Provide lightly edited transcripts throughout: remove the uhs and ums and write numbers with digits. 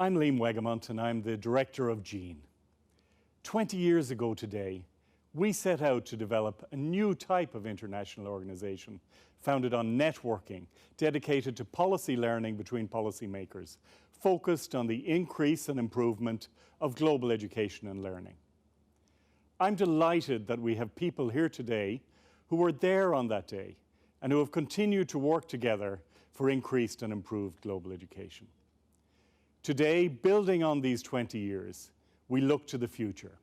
I'm Liam Wegemont and I'm the director of GENE. 20 years ago today, we set out to develop a new type of international organization founded on networking, dedicated to policy learning between policymakers, focused on the increase and improvement of global education and learning. I'm delighted that we have people here today who were there on that day and who have continued to work together for increased and improved global education. Today, building on these 20 years, we look to the future.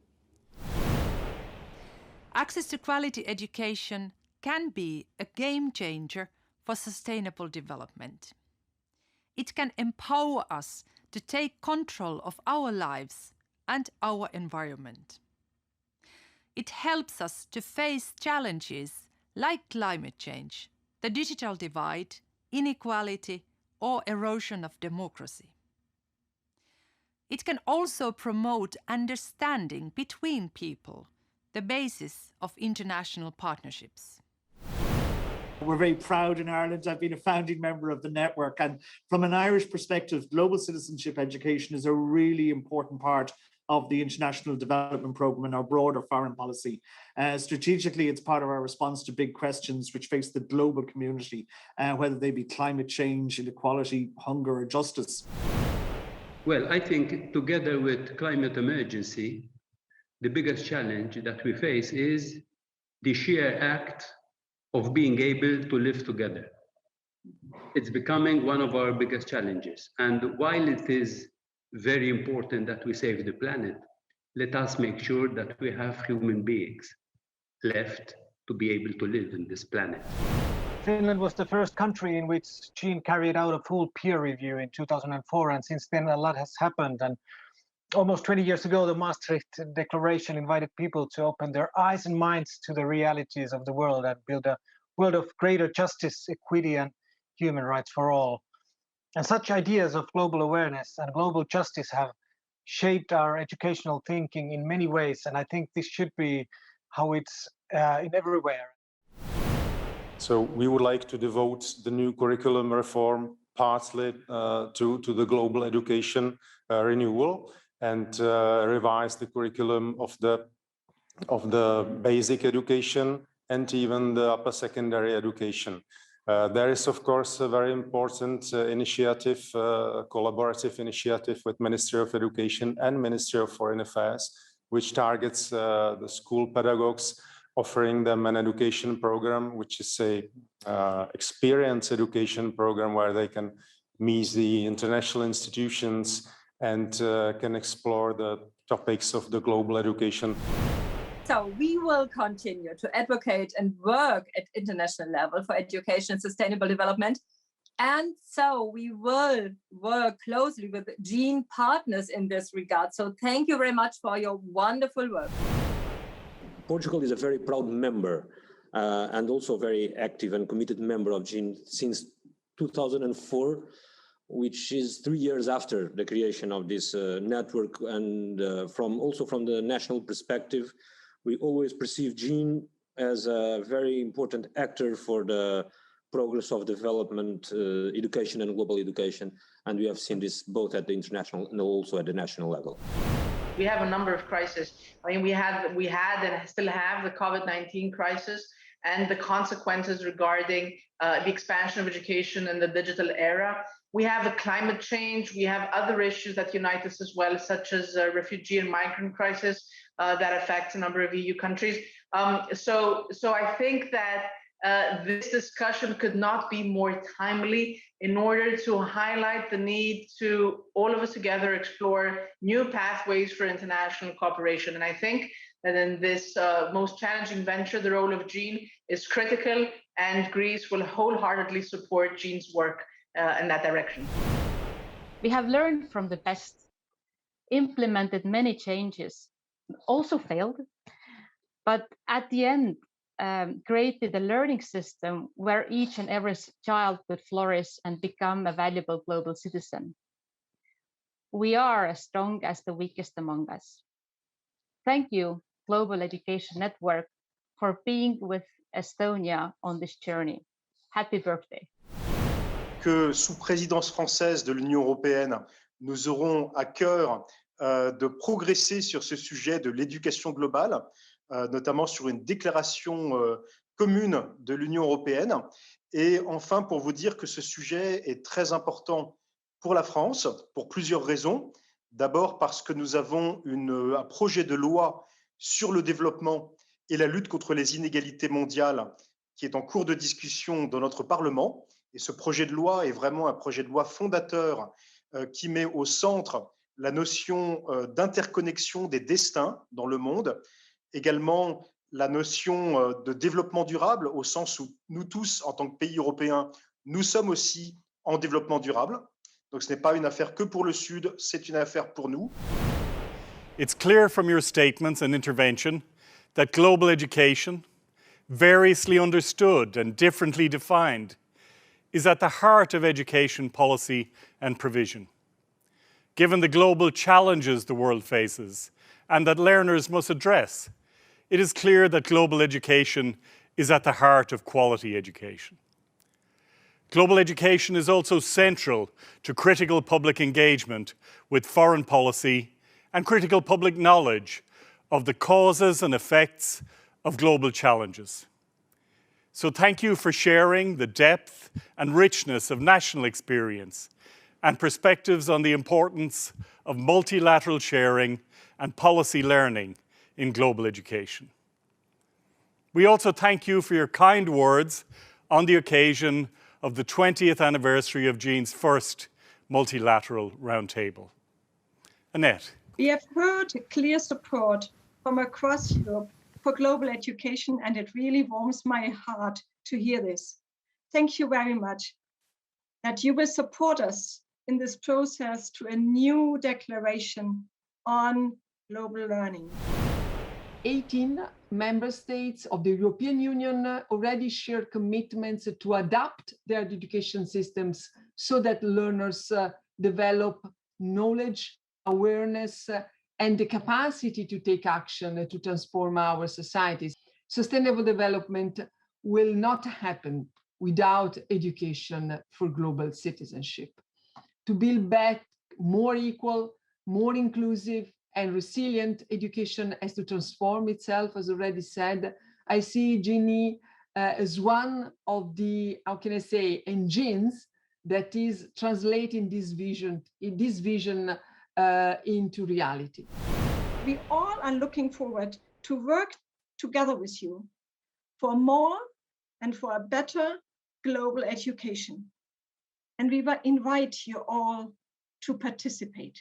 Access to quality education can be a game changer for sustainable development. It can empower us to take control of our lives and our environment. It helps us to face challenges like climate change, the digital divide, inequality, or erosion of democracy. It can also promote understanding between people, the basis of international partnerships. We're very proud in Ireland. I've been a founding member of the network, and from an Irish perspective, global citizenship education is a really important part of the international development programme and our broader foreign policy. Strategically, it's part of our response to big questions which face the global community, whether they be climate change, inequality, hunger, or justice. Well, I think together with climate emergency, the biggest challenge that we face is the sheer act of being able to live together. It's becoming one of our biggest challenges. And while it is very important that we save the planet, let us make sure that we have human beings left to be able to live in this planet. Finland was the first country in which GENE carried out a full peer review in 2004, and since then a lot has happened. And almost 20 years ago, the Maastricht Declaration invited people to open their eyes and minds to the realities of the world and build a world of greater justice, equity, and human rights for all. And such ideas of global awareness and global justice have shaped our educational thinking in many ways, and I think this should be how it's in everywhere. So we would like to devote the new curriculum reform partly to the global education renewal and revise the curriculum of the basic education and even the upper secondary education. There is, of course, a very important initiative, collaborative initiative with Ministry of Education and Ministry of Foreign Affairs, which targets the school pedagogues, offering them an education program, which is a experience education program where they can meet the international institutions and can explore the topics of the global education. So we will continue to advocate and work at international level for education and sustainable development. And so we will work closely with GENE partners in this regard. So thank you very much for your wonderful work. Portugal is a very proud member and also a very active and committed member of GENE since 2004, which is 3 years after the creation of this network. And also from the national perspective, we always perceive GENE as a very important actor for the progress of development, education and global education. And we have seen this both at the international and also at the national level. We have a number of crises. I mean, we had and still have the COVID-19 crisis and the consequences regarding the expansion of education in the digital era. We have the climate change. We have other issues that unite us as well, such as refugee and migrant crisis that affects a number of EU countries. So I think that this discussion could not be more timely in order to highlight the need to all of us together explore new pathways for international cooperation. And I think that in this most challenging venture, the role of GENE is critical, and Greece will wholeheartedly support GENE's work in that direction. We have learned from the best, implemented many changes, also failed, but at the end, created a learning system where each and every child could flourish and become a valuable global citizen. We are as strong as the weakest among us. Thank you, Global Education Network, for being with Estonia on this journey. Happy birthday. Que sous présidence française de l'Union européenne, nous aurons à cœur de progresser sur ce sujet de l'éducation globale, notamment sur une déclaration commune de l'Union européenne. Et enfin, pour vous dire que ce sujet est très important pour la France, pour plusieurs raisons. D'abord parce que nous avons un projet de loi sur le développement et la lutte contre les inégalités mondiales qui est en cours de discussion dans notre Parlement. Et ce projet de loi est vraiment un projet de loi fondateur qui met au centre la notion d'interconnexion des destins dans le monde, également la notion de développement durable, au sens où nous tous, en tant que pays européens, nous sommes aussi en développement durable. Donc ce n'est pas une affaire que pour le Sud, c'est une affaire pour nous. It's clear from your statements and intervention that global education, variously understood and differently defined, is at the heart of education policy and provision. Given the global challenges the world faces and that learners must address, it is clear that global education is at the heart of quality education. Global education is also central to critical public engagement with foreign policy and critical public knowledge of the causes and effects of global challenges. So thank you for sharing the depth and richness of national experience and perspectives on the importance of multilateral sharing and policy learning in global education. We also thank you for your kind words on the occasion of the 20th anniversary of Jean's first multilateral roundtable. Annette. We have heard a clear support from across Europe for global education, and it really warms my heart to hear this. Thank you very much that you will support us in this process to a new declaration on global learning. 18 member states of the European Union already share commitments to adapt their education systems so that learners develop knowledge, awareness, and the capacity to take action to transform our societies. Sustainable development will not happen without education for global citizenship. To build back more equal, more inclusive, and resilient education has to transform itself, as already said. I see Gini as one of the, how can I say, engines that is translating this vision into reality. We all are looking forward to work together with you for more and for a better global education. And we invite you all to participate.